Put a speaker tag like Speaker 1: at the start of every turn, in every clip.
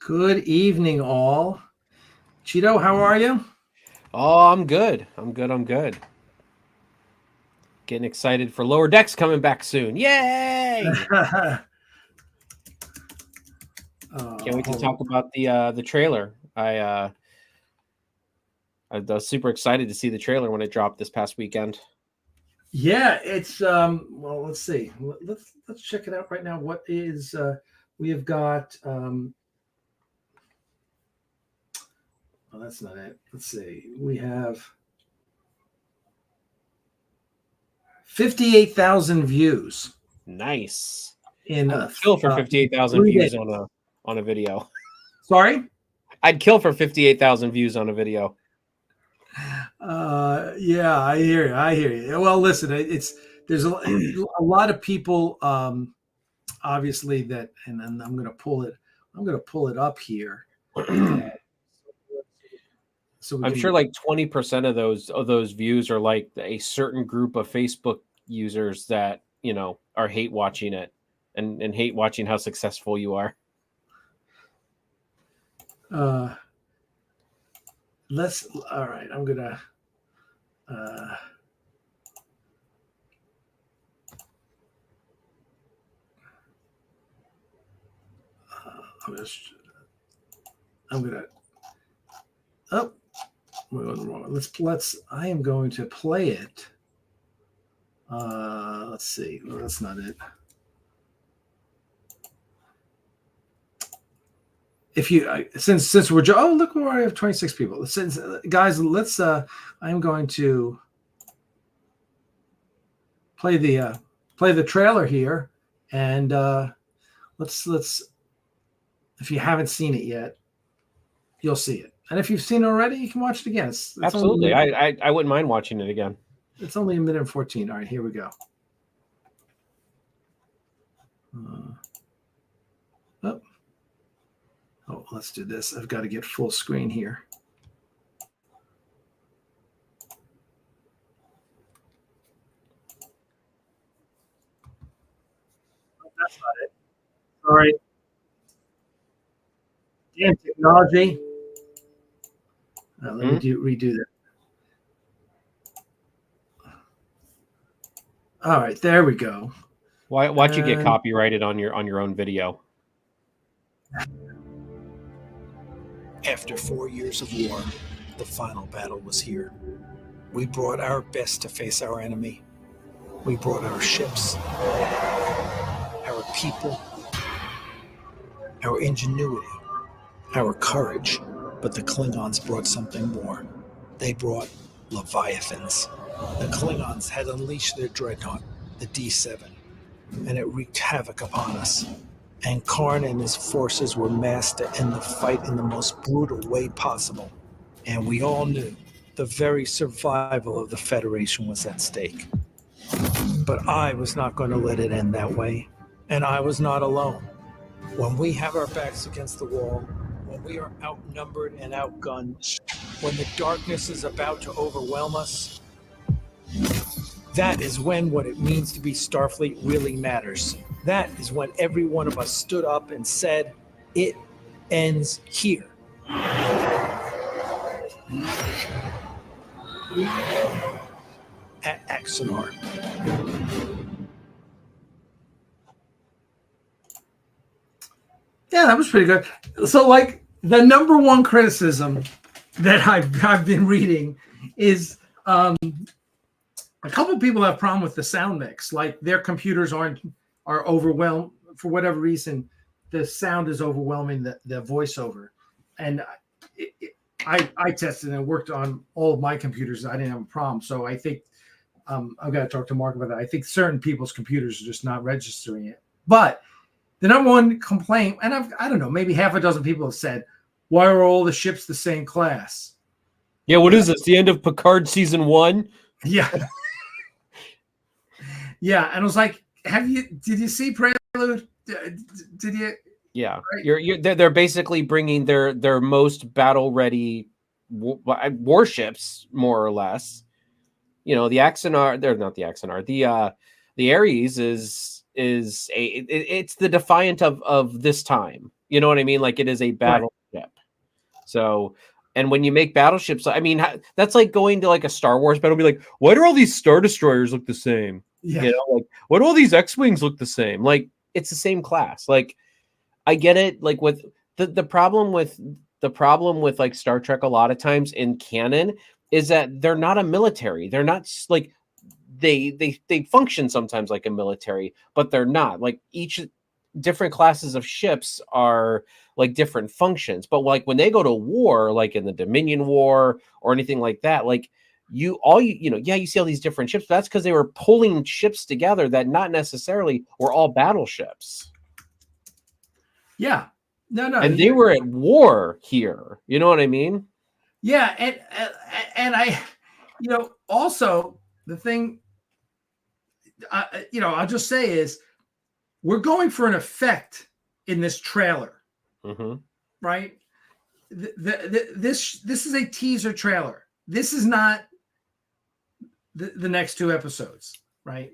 Speaker 1: Good evening, all. Cheeto, how are you?
Speaker 2: Oh, I'm good. I'm good. Getting excited for Lower Decks coming back soon. Yay! Can't wait to
Speaker 1: Hold on.
Speaker 2: talk about the trailer. I was super excited to see the trailer when it dropped this past weekend.
Speaker 1: Yeah, it's well, let's see. Let's check it out right now. What is we have got oh, that's not it. Let's see. We have 58,000 views
Speaker 2: Nice.
Speaker 1: in
Speaker 2: I would kill for 58,000
Speaker 1: 3
Speaker 2: views
Speaker 1: days.
Speaker 2: on a video.
Speaker 1: Sorry?
Speaker 2: I'd kill for 58,000 views on a video.
Speaker 1: Yeah, I hear you. I hear you. Well, listen, it's there's a lot of people obviously that and I'm going to pull it. I'm going to pull it up here. So we
Speaker 2: I'm
Speaker 1: can,
Speaker 2: sure like 20% of those views are like a certain group of Facebook users that, are hate watching it and hate watching how successful you are.
Speaker 1: let's all right, I'm gonna uh I'm just I'm gonna oh we're going wrong. Let's I am going to play it. Let's see. Well, that's not it. If you since we're oh look where I have 26 people. Since guys, let's I'm going to play the trailer here, and let's if you haven't seen it yet, you'll see it. And if you've seen it already, you can watch it again. It's
Speaker 2: Absolutely.
Speaker 1: only
Speaker 2: I wouldn't mind watching it again.
Speaker 1: it's only a minute and 14. All right, here we go. Oh, let's do this. I've got to get full screen here. That's not it. Sorry. Damn technology. Let me redo that. All right, there we go.
Speaker 2: Why'd you get copyrighted on your own video?
Speaker 3: After 4 years of war, the final battle was here. We brought our best to face our enemy. We brought our ships, our people, our ingenuity, our courage. But the Klingons brought something more. They brought Leviathans. The Klingons had unleashed their dreadnought, the D7, and it wreaked havoc upon us. And Karn and his forces were massed to end the fight in the most brutal way possible. And we all knew the very survival of the Federation was at stake. But I was not going to let it end that way. And I was not alone. When we have our backs against the wall, when we are outnumbered and outgunned, when the darkness is about to overwhelm us, that is when what it means to be Starfleet really matters. That is when every one of us stood up and said, it ends here. At Axanar.
Speaker 1: Yeah, that was pretty good. So, like, the number one criticism that I've been reading is a couple of people have problem with the sound mix. Like, their computers are overwhelmed for whatever reason. The sound is overwhelming the voiceover, and I tested and worked on all of my computers. I didn't have a problem, so I think I've got to talk to Mark about that. I think certain people's computers are just not registering it, but the number one complaint, and I don't know, maybe half a dozen people have said, why are all the ships the same class?
Speaker 2: Yeah, what is this? The end of Picard season 1?
Speaker 1: Yeah. Yeah, and I was like, did you see Prelude? Did you?
Speaker 2: Yeah. They're basically bringing their most battle ready warships, more or less. The Axanar, they're not the Axanar. The Ares it's the Defiant of this time. You know what I mean? Like it is a battleship. So, and when you make battleships, I mean, that's like going to like a Star Wars battle, be like, why do all these Star Destroyers look the same?
Speaker 1: Yeah.
Speaker 2: You know, like, why do all these X-Wings look the same? Like, it's the same class. Like, I get it. Like with the problem with like Star Trek a lot of times in canon is that they're not a military. They're not like they function sometimes like a military, but they're not. Like each different classes of ships are like different functions. But like when they go to war, like in the Dominion War or anything like that, like you see all these different ships. But that's because they were pulling ships together that not necessarily were all battleships.
Speaker 1: Yeah. No.
Speaker 2: And they were at war here. You know what I mean?
Speaker 1: Yeah, and I, also the thing, I'll just say is we're going for an effect in this trailer, right? This is a teaser trailer. This is not the next 2 episodes, right?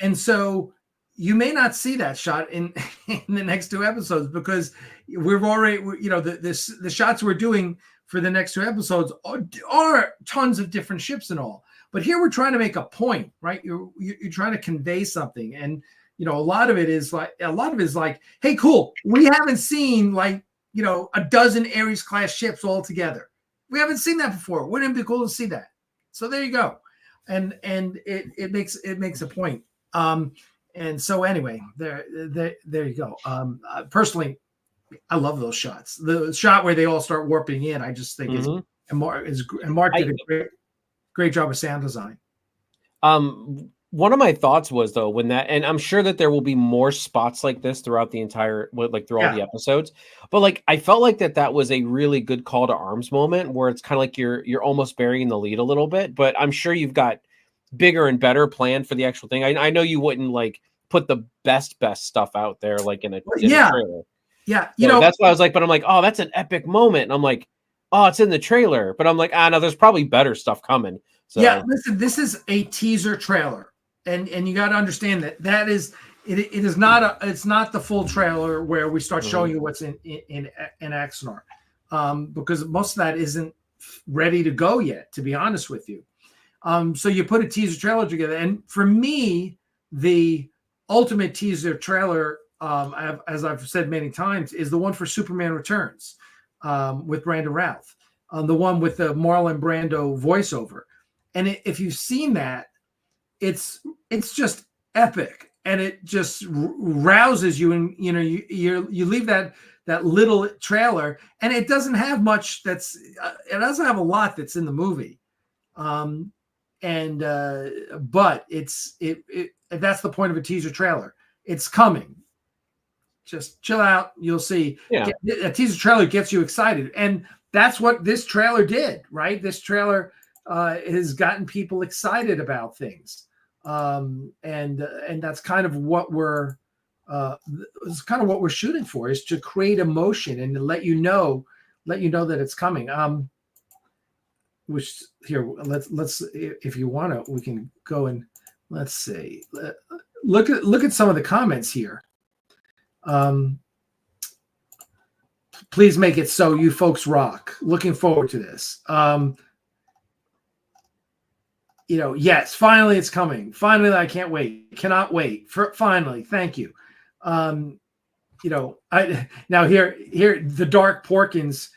Speaker 1: And so you may not see that shot in the next 2 episodes because we've already, the shots we're doing for the next 2 episodes are tons of different ships and all. But here we're trying to make a point, right? You're trying to convey something, and a lot of it is like, hey, cool. We haven't seen like a dozen Ares class ships all together. We haven't seen that before. Wouldn't it be cool to see that? So there you go, and it makes a point. And so anyway, there you go. Personally, I love those shots. The shot where they all start warping in, I just think and Mark did a great job of sound design.
Speaker 2: One of my thoughts was though, when that, and I'm sure that there will be more spots like this throughout the entire, like through all the episodes, but like I felt like that was a really good call to arms moment where it's kind of like you're almost burying the lead a little bit, but I'm sure you've got bigger and better planned for the actual thing. I know you wouldn't like put the best stuff out there like in a trailer.
Speaker 1: Yeah,
Speaker 2: that's why I was like, but I'm like, oh, that's an epic moment. And I'm like, oh, it's in the trailer, but I'm like, no, there's probably better stuff coming. So
Speaker 1: yeah, listen, this is a teaser trailer, and you got to understand that is it is not it's not the full trailer where we start showing you what's in Axanar, because most of that isn't ready to go yet, to be honest with you. So you put a teaser trailer together, and for me, the ultimate teaser trailer, as I've said many times, is the one for Superman Returns with Brandon Routh, the one with the Marlon Brando voiceover. And if you've seen that, it's just epic, and it just rouses you. And you leave that little trailer, and it doesn't have much. It doesn't have a lot that's in the movie. But that's the point of a teaser trailer. It's coming. Just chill out. You'll see.
Speaker 2: Yeah.
Speaker 1: A teaser trailer gets you excited, and that's what this trailer did, right? This trailer has gotten people excited about things, and that's kind of what we're shooting for, is to create emotion and to let you know that it's coming. Which here, let's if you want to, we can go and let's see. Look at some of the comments here. Please make it so. You folks rock. Looking forward to this. Yes, finally it's coming. Finally, I can't wait. Cannot wait. Finally, thank you. Now here the Dark Porkins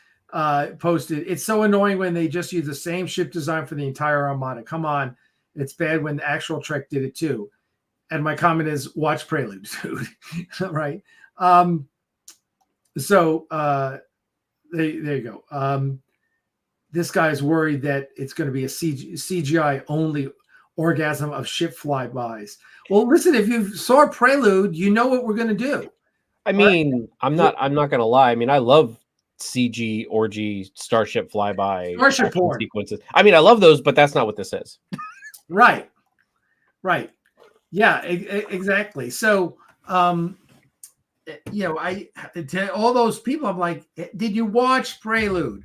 Speaker 1: posted, it's so annoying when they just use the same ship design for the entire armada. Come on, it's bad when the actual Trek did it too. And my comment is, watch Prelude, dude. Right. So there you go. This guy's worried that it's going to be a CGI only orgasm of ship flybys. Well, listen, if you saw Prelude, you know what we're going to do.
Speaker 2: I mean, I'm not going to lie. I mean, I love CG orgy starship flyby
Speaker 1: porn
Speaker 2: sequences. I mean, I love those, but that's not what this is.
Speaker 1: Right. Yeah, exactly. So, I to all those people, I'm like, did you watch Prelude?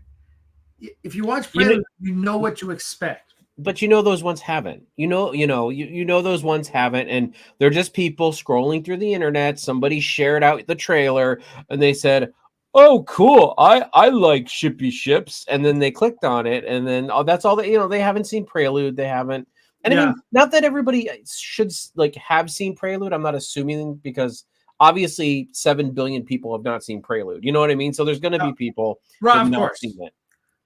Speaker 1: If you watch Prelude, you know what to expect.
Speaker 2: but those ones haven't. You know those ones haven't, and they're just people scrolling through the internet. Somebody shared out the trailer, and they said, "Oh, cool! I like shippy ships," and then they clicked on it, and then that's all that they haven't seen Prelude. They haven't, and I mean, not that everybody should have seen Prelude. I'm not assuming, because obviously 7 billion people have not seen Prelude. You know what I mean? So there's going to be people who have not seen it.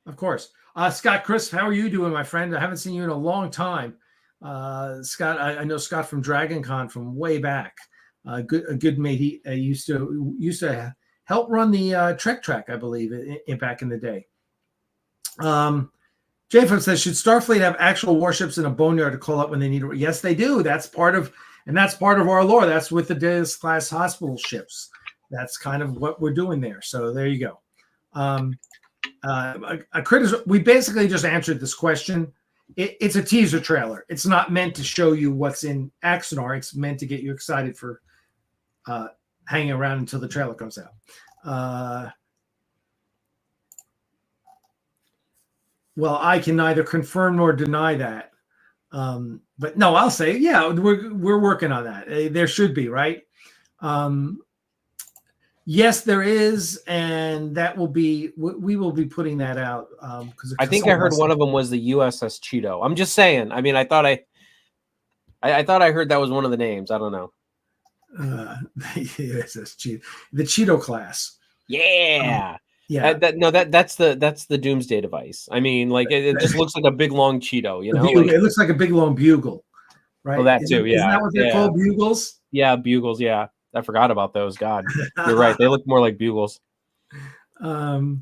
Speaker 1: Of course. Scott Crisp, how are you doing, my friend? I haven't seen you in a long time. Scott, I know Scott from Dragon Con from way back. A good mate. He used to help run the Trek track, I believe, back in the day. Japham says, should Starfleet have actual warships in a boneyard to call up when they need it? Yes, they do. That's part of our lore. That's with the Deus class hospital ships. That's kind of what we're doing there. So there you go. We basically just answered this question. It's a teaser trailer. It's not meant to show you what's in Axanar. It's meant to get you excited for hanging around until the trailer comes out. Well, I can neither confirm nor deny that. But no, I'll say, yeah, we're working on that. There should be, right? Yes, there is, and that will be. We will be putting that out. Because
Speaker 2: I think I heard one of them was the USS Cheeto. I'm just saying. I mean, I thought I heard that was one of the names. I don't know.
Speaker 1: USS Cheeto, the Cheeto class.
Speaker 2: Yeah.
Speaker 1: Yeah.
Speaker 2: That's the Doomsday device. I mean, like it just looks like a big long Cheeto.
Speaker 1: It looks like a big long bugle, right?
Speaker 2: Oh, that too. Yeah.
Speaker 1: Isn't that what they're called, bugles?
Speaker 2: Yeah, bugles. Yeah. I forgot about those. God, you're right. They look more like bugles.
Speaker 1: I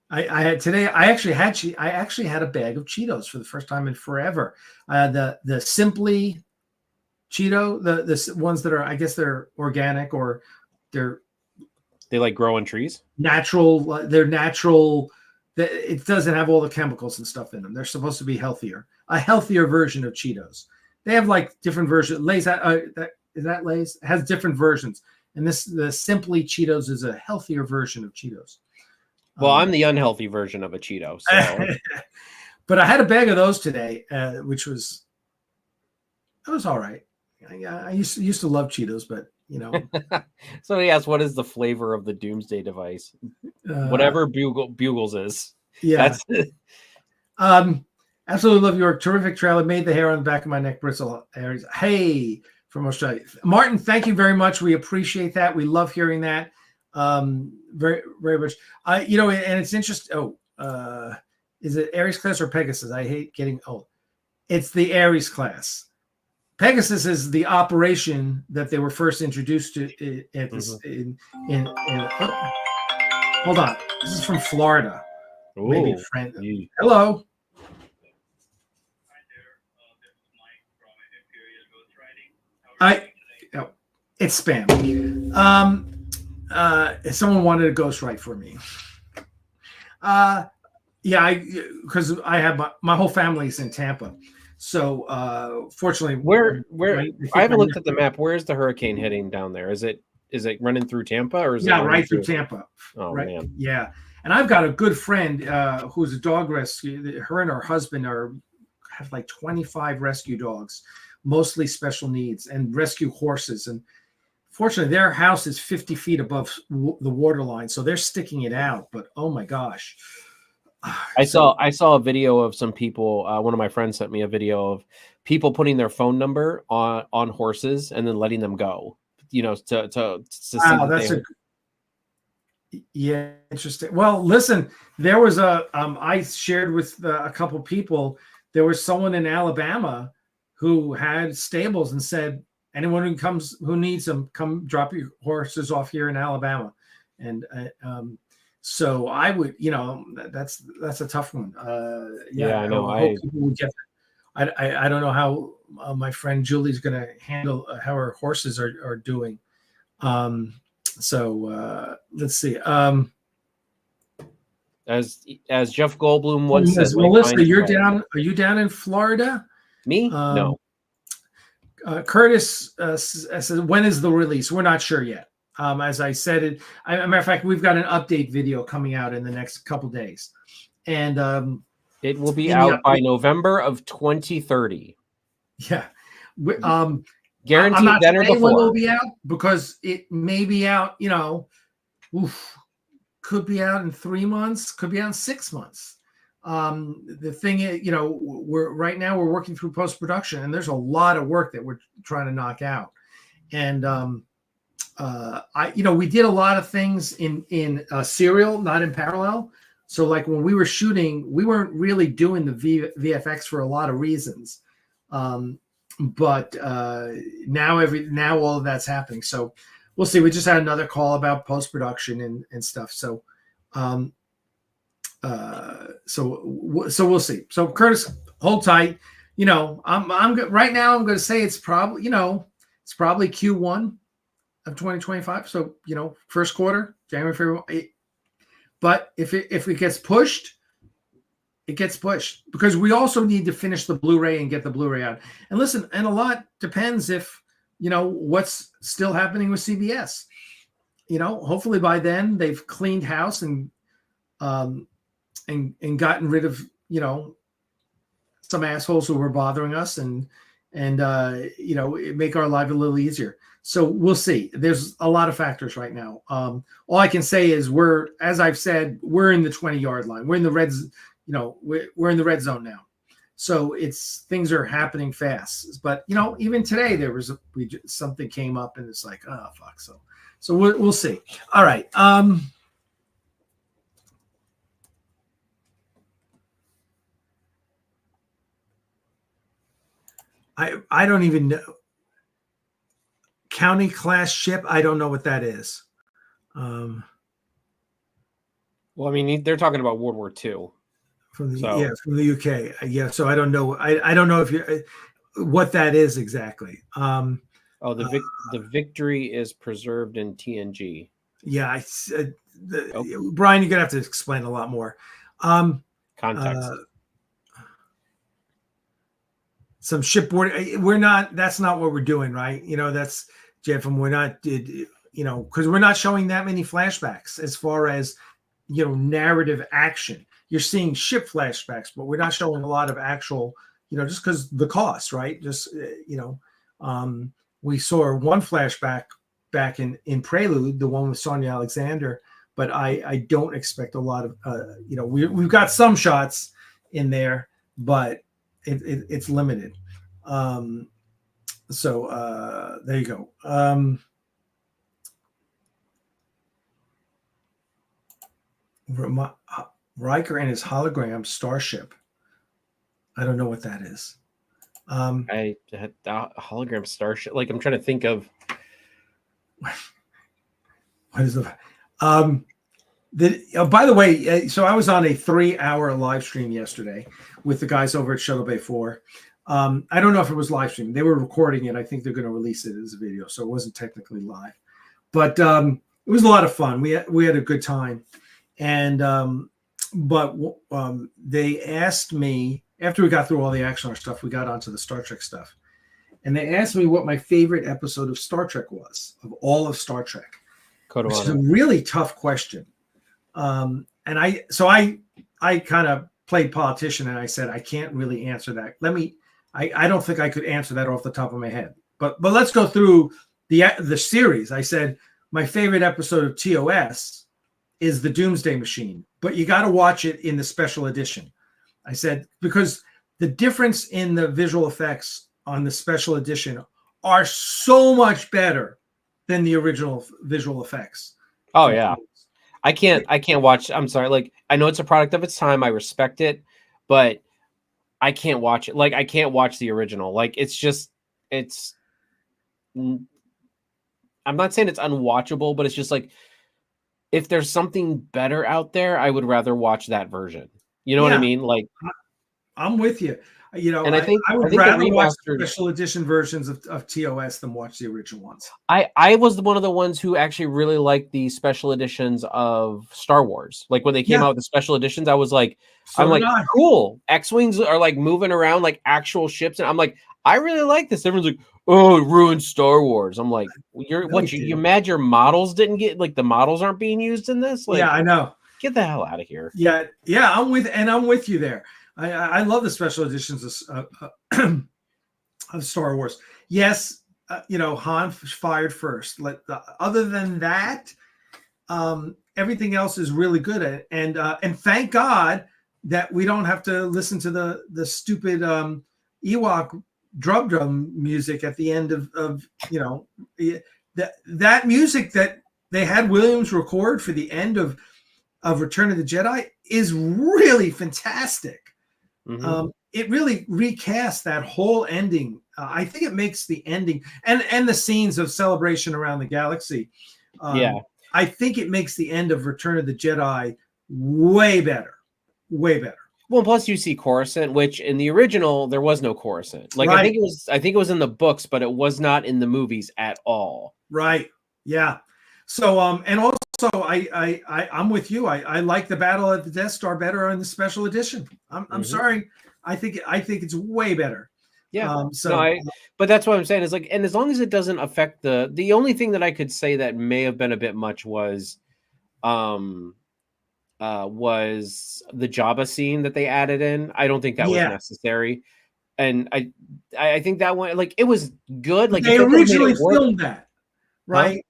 Speaker 1: had today. I actually had a bag of Cheetos for the first time in forever. The Simply Cheeto, the ones that are, I guess they're organic, or
Speaker 2: they like grow on trees.
Speaker 1: Natural. They're natural. It doesn't have all the chemicals and stuff in them. They're supposed to be healthier. A healthier version of Cheetos. They have like different versions. Lay's is that Lay's? It has different versions, and the Simply Cheetos is a healthier version of Cheetos.
Speaker 2: Well, I'm the unhealthy version of a Cheeto. So.
Speaker 1: But I had a bag of those today, which was all right. I used to love Cheetos, but
Speaker 2: So he asked, what is the flavor of the Doomsday device? Whatever Bugles is.
Speaker 1: Yeah. Absolutely love your terrific trailer. Made the hair on the back of my neck bristle. Hey, from Australia. Martin, thank you very much. We appreciate that. We love hearing that. Very, very much. And it's interesting. Is it Ares class or Pegasus? I hate getting old. It's the Ares class. Pegasus is the operation that they were first introduced to at this hold on. This is from Florida.
Speaker 2: Ooh,
Speaker 1: maybe a friend. Hello. It's spam. Someone wanted a ghostwrite for me. Because I have my whole family is in Tampa, so fortunately,
Speaker 2: where I haven't looked at the map. Where is the hurricane heading down there? Is it running through Tampa, or is it
Speaker 1: right through Tampa?
Speaker 2: Oh
Speaker 1: right,
Speaker 2: man,
Speaker 1: yeah. And I've got a good friend who's a dog rescue. Her and her husband have like 25 rescue dogs, mostly special needs, and rescue horses. And fortunately, their house is 50 feet above the water line, so they're sticking it out. But oh my gosh,
Speaker 2: I saw a video of some people. One of my friends sent me a video of people putting their phone number on horses and then letting them go. To see
Speaker 1: yeah, interesting. Well, listen, there was I shared with a couple people. There was someone in Alabama who had stables and said, anyone who needs them, come drop your horses off here in Alabama. And so I would, that's a tough one.
Speaker 2: I know.
Speaker 1: I hope people would get that. I don't know how my friend Julie's going to handle how her horses are doing. So let's see.
Speaker 2: As Jeff Goldblum once said,
Speaker 1: Melissa, are you down in Florida?
Speaker 2: Me? No.
Speaker 1: Curtis says, when is the release? We're not sure yet. As I said, as a matter of fact, we've got an update video coming out in the next couple days. And
Speaker 2: It will be
Speaker 1: In
Speaker 2: out by November of 2030.
Speaker 1: Yeah.
Speaker 2: Guaranteed
Speaker 1: I'm not
Speaker 2: then or
Speaker 1: saying when it'll
Speaker 2: before.
Speaker 1: be out because it may be out, could be out in 3 months, could be out in 6 months. The thing is, we're working through post-production, and there's a lot of work that we're trying to knock out. And we did a lot of things in serial, not in parallel. So like when we were shooting, we weren't really doing the VFX for a lot of reasons. But now all of that's happening. So we'll see. We just had another call about post-production and stuff. So, so we'll see. So Curtis, hold tight. I'm right now. I'm going to say it's probably Q1 of 2025. So, first quarter, January, February. But if it gets pushed, it gets pushed because we also need to finish the Blu-ray and get the Blu-ray out. And listen, and a lot depends if, what's still happening with CBS. Hopefully by then they've cleaned house and gotten rid of, some assholes who were bothering us and make our life a little easier. So we'll see. There's a lot of factors right now. All I can say is as I've said, we're in the 20-yard line. We're in the red, we're in the red zone now. So things are happening fast. But even today something came up and it's like, oh fuck. So we'll see. All right. I don't even know. County class ship. I don't know what that is.
Speaker 2: Well, I mean, they're talking about World War II.
Speaker 1: From the UK. Yeah. So I don't know. I don't know if what that is exactly.
Speaker 2: The Victory is preserved in TNG.
Speaker 1: Yeah. Brian, you're gonna have to explain a lot more.
Speaker 2: Context.
Speaker 1: Some shipboard. That's not what we're doing, right? That's Jeff, and we're not, because we're not showing that many flashbacks as far as, narrative action. You're seeing ship flashbacks, but we're not showing a lot of actual, just because the cost, right? Just, we saw one flashback back in Prelude, the one with Sonia Alexander, but I don't expect a lot of, we've got some shots in there, but it's limited. So there you go. Riker and his hologram starship. I don't know what that is.
Speaker 2: I had hologram starship. Like I'm trying to think of
Speaker 1: what is the by the way, so I was on a 3-hour live stream yesterday with the guys over at Shuttle Bay 4. I don't know if it was live stream. They were recording it. I think they're going to release it as a video, so it wasn't technically live. But it was a lot of fun. We had a good time, and they asked me after we got through all the Axanar stuff, we got onto the Star Trek stuff, and they asked me what my favorite episode of Star Trek was of all of Star Trek. Which is a really tough question. And I kind of played politician and I said, I can't really answer that. I don't think I could answer that off the top of my head, but let's go through the series. I said, my favorite episode of TOS is the Doomsday Machine, but you got to watch it in the special edition. I said, because the difference in the visual effects on the special edition are so much better than the original visual effects.
Speaker 2: Oh yeah. I can't watch. I'm sorry. Like I know it's a product of its time. I respect it, but I can't watch it. Like I can't watch the original. Like I'm not saying it's unwatchable, but it's just like, if there's something better out there, I would rather watch that version. You know what I mean? Like
Speaker 1: I'm with you.
Speaker 2: And I would
Speaker 1: rather watch special edition versions of TOS than watch the original ones.
Speaker 2: I was one of the ones who actually really liked the special editions of Star Wars. Like when they came out with the special editions, I was like, cool. X-Wings are like moving around like actual ships. And I'm like, I really like this. Everyone's like, oh, it ruined Star Wars. I'm like, you mad your models didn't get, like the models aren't being used in this? Like,
Speaker 1: yeah, I know.
Speaker 2: Get the hell out of here.
Speaker 1: Yeah, I'm with you there. I love the special editions of Star Wars. Yes, Han fired first. Other than that, everything else is really good. And thank God that we don't have to listen to the stupid Ewok drum music at the end of that music that they had Williams record for the end of Return of the Jedi is really fantastic.
Speaker 2: Mm-hmm.
Speaker 1: It really recast that whole ending. I think it makes the ending and the scenes of celebration around the galaxy. I think it makes the end of Return of the Jedi way better. Way better.
Speaker 2: Well, plus you see Coruscant, which in the original there was no Coruscant. Like,
Speaker 1: right.
Speaker 2: I think it was in the books, but it was not in the movies at all.
Speaker 1: Right. Yeah. So and also I'm with you. I like the battle at the Death Star better in the special edition. I'm sorry. I think it's way better.
Speaker 2: Yeah. But that's what I'm saying is like, and as long as it doesn't affect the only thing that I could say that may have been a bit much was the Jabba scene that they added in. I don't think that was necessary. And I think that one, like, it was good. Like,
Speaker 1: they originally filmed that, right? Huh?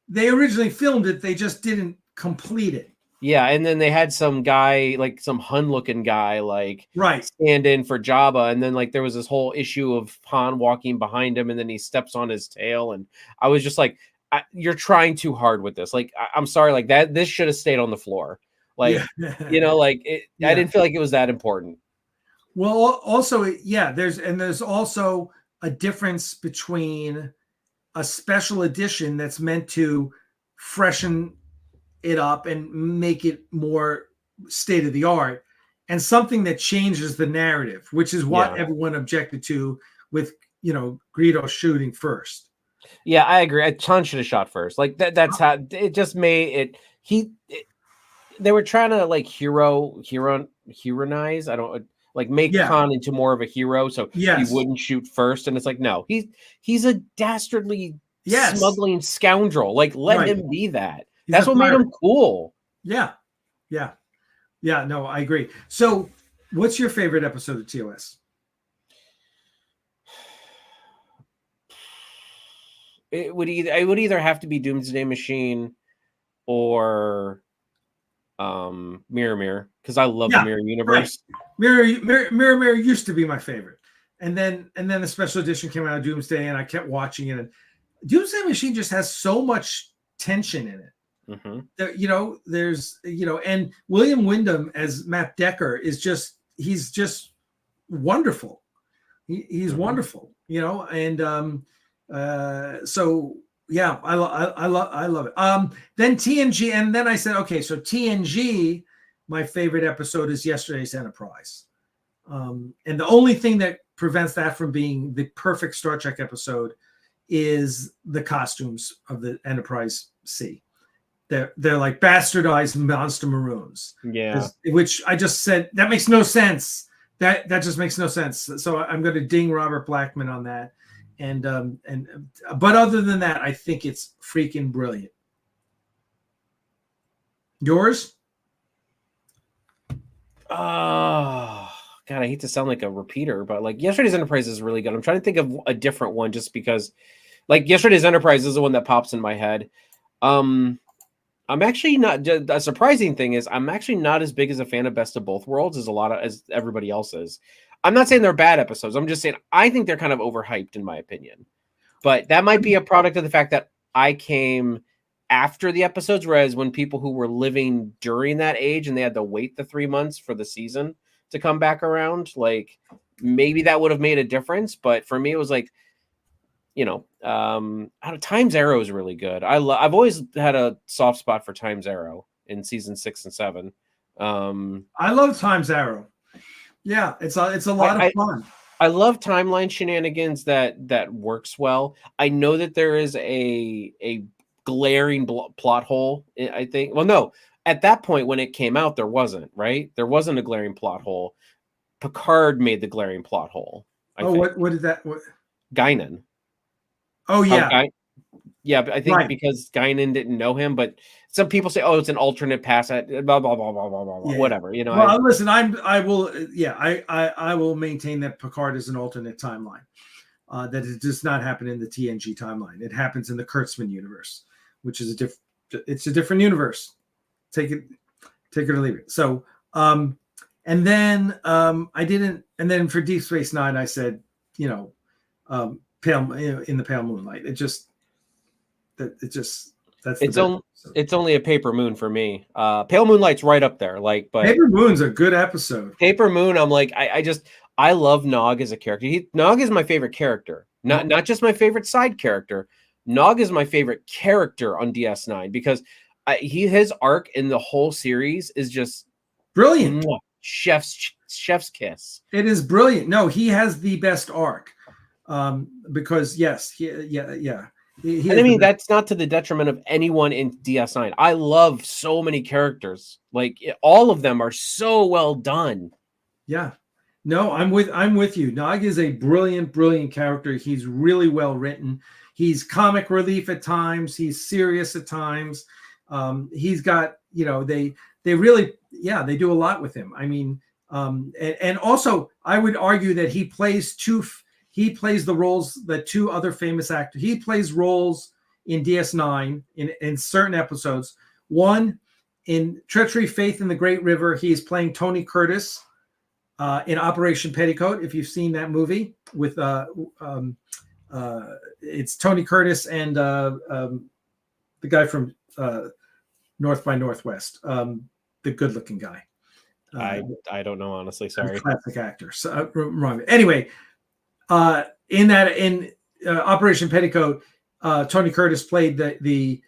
Speaker 1: They originally filmed it. They just didn't complete it.
Speaker 2: Yeah, and then they had some guy, like some Hun-looking guy, like stand in for Jabba, and then like there was this whole issue of Han walking behind him, and then he steps on his tail, and I was just like, "You're trying too hard with this." Like, I'm sorry, like that. This should have stayed on the floor. Like, like it, I didn't feel like it was that important.
Speaker 1: Well, also, there's also a difference between a special edition that's meant to freshen it up and make it more state of the art, and something that changes the narrative, which is what everyone objected to with Greedo shooting first.
Speaker 2: Yeah, I agree. Han should have shot first. Like that's how it just made it. They were trying to like heronize. I don't like make Han into more of a hero, so he wouldn't shoot first. And it's like, no, he's a dastardly smuggling scoundrel. Like, let him be that. That's what made him cool.
Speaker 1: Yeah. No, I agree. So, what's your favorite episode of TOS?
Speaker 2: It would either have to be Doomsday Machine or Mirror, because I love the Mirror Universe.
Speaker 1: Right. Mirror used to be my favorite, and then the special edition came out of Doomsday, and I kept watching it. And Doomsday Machine just has so much tension in it. There's and William Wyndham as Matt Decker is he's just wonderful. He's wonderful, and so yeah, I love it. Then TNG, and then I said, okay, so TNG, my favorite episode is Yesterday's Enterprise, and the only thing that prevents that from being the perfect Star Trek episode is the costumes of the Enterprise C. They're like bastardized monster maroons.
Speaker 2: Yeah.
Speaker 1: Which I just said that makes no sense. That just makes no sense. So I'm going to ding Robert Blackman on that. But other than that, I think it's freaking brilliant. Yours?
Speaker 2: Oh God, I hate to sound like a repeater, but like Yesterday's Enterprise is really good. I'm trying to think of a different one just because like Yesterday's Enterprise is the one that pops in my head. I'm actually not. A surprising thing is I'm actually not as big as a fan of Best of Both Worlds as everybody else is. I'm not saying they're bad episodes. I'm just saying I think they're kind of overhyped in my opinion. But that might be a product of the fact that I came after the episodes, whereas when people who were living during that age and they had to wait the 3 months for the season to come back around, like maybe that would have made a difference. But for me, it was like, Time's Arrow is really good. I've always had a soft spot for Time's Arrow in season 6 and 7.
Speaker 1: I love Time's Arrow. Yeah, it's a lot of fun.
Speaker 2: I love timeline shenanigans that works well. I know that there is a glaring plot hole. I think. Well, no, at that point when it came out, there wasn't. Right, there wasn't a glaring plot hole. Picard made the glaring plot hole.
Speaker 1: What did that? What?
Speaker 2: Guinan.
Speaker 1: Oh yeah.
Speaker 2: Yeah, but I think
Speaker 1: Right.
Speaker 2: because Guinan didn't know him, but some people say, "Oh, it's an alternate pass at blah blah blah blah blah blah blah."
Speaker 1: Yeah.
Speaker 2: Whatever, you know.
Speaker 1: Well, listen, I will maintain that Picard is an alternate timeline. That it does not happen in the TNG timeline. It happens in the Kurtzman universe, which is it's a different universe. Take it or leave it. So, and then and then for Deep Space Nine, I said, pale, in the pale moonlight.
Speaker 2: It's only a Paper Moon for me. Pale Moonlight's right up there. But
Speaker 1: Paper Moon's a good episode.
Speaker 2: Paper Moon, I'm like, I love Nog as a character. Nog is my favorite character, not just my favorite side character. Nog is my favorite character on DS9 because his arc in the whole series is just
Speaker 1: brilliant.
Speaker 2: Chef's kiss.
Speaker 1: It is brilliant. No, he has the best arc. Because yes,
Speaker 2: that's not to the detriment of anyone in DS9. I love so many characters. All of them are so well done.
Speaker 1: Yeah. No, I'm with you. Nog is a brilliant character. He's really well written. He's comic relief at times. He's serious at times. He's got, they really, they do a lot with him. I mean, and also I would argue that he plays the roles that two other famous actors. He plays roles in DS9 in certain episodes. One, in Treachery, Faith in the Great River, he is playing Tony Curtis in Operation Petticoat. If you've seen that movie with it's Tony Curtis and the guy from North by Northwest, the good-looking guy.
Speaker 2: I don't know, honestly. Sorry.
Speaker 1: Classic actor. So, wrong. Anyway. In Operation Petticoat, Tony Curtis played the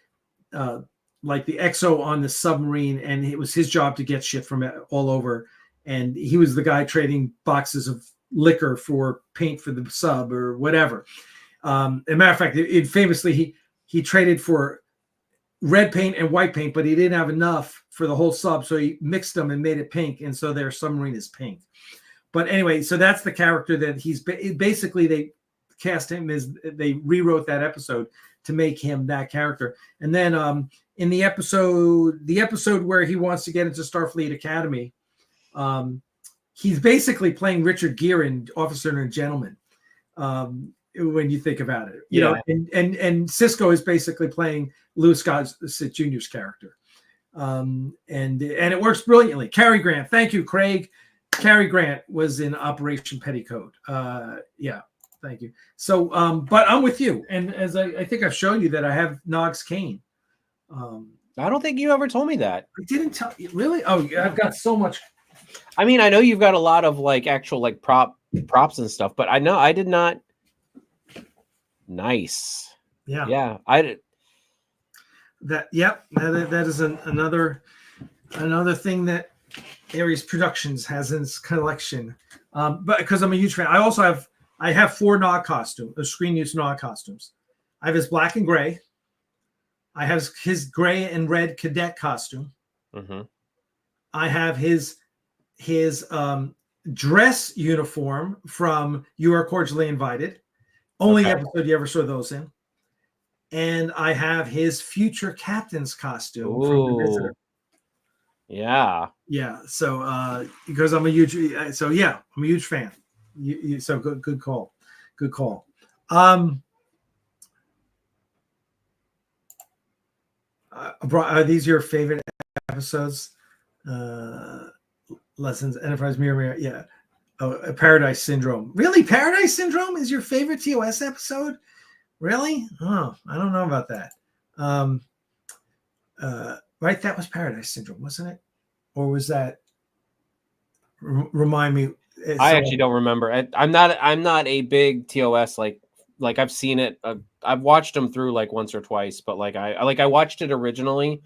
Speaker 1: XO on the submarine, and it was his job to get shit from all over. And he was the guy trading boxes of liquor for paint for the sub or whatever. As a matter of fact, famously he traded for red paint and white paint, but he didn't have enough for the whole sub, so he mixed them and made it pink, and so their submarine is pink. But anyway, so that's the character that he's basically, they cast him as, they rewrote that episode to make him that character. And then in the episode where he wants to get into Starfleet Academy, he's basically playing Richard Gere in Officer and Gentleman. When you think about it, you know, and Cisco is basically playing Louis Gossett Jr.'s character. And it works brilliantly. Cary Grant. Thank you, Craig. Cary Grant was in Operation Petticoat. Thank you. So, but I'm with you. And as I think I've shown you that I have Nog's cane.
Speaker 2: I don't think you ever told me that.
Speaker 1: I didn't tell you. Really? Oh, I've got so much.
Speaker 2: I mean, I know you've got a lot of actual props and stuff, but I did not. Nice.
Speaker 1: Yeah.
Speaker 2: Yeah. I did.
Speaker 1: That is another thing that Ares Productions has in its collection. But because I'm a huge fan, I have 4 Nog costumes, screen use Nog costumes. I have his black and gray. I have his gray and red cadet costume.
Speaker 2: Mm-hmm.
Speaker 1: I have his dress uniform from You Are Cordially Invited. Only episode you ever saw those in. And I have his future captain's costume from The Visitor.
Speaker 2: Yeah.
Speaker 1: Yeah. So because I'm a huge fan. So good call. Good call. Are these your favorite episodes? Lessons, Enterprise, Mirror. Yeah. Oh, Paradise Syndrome. Really? Paradise Syndrome is your favorite TOS episode? Really? Oh, I don't know about that. Right, that was Paradise Syndrome, wasn't it? Or was that? Remind me.
Speaker 2: I actually don't remember. I'm not a big TOS like I've seen it. I've watched them through once or twice, but I watched it originally,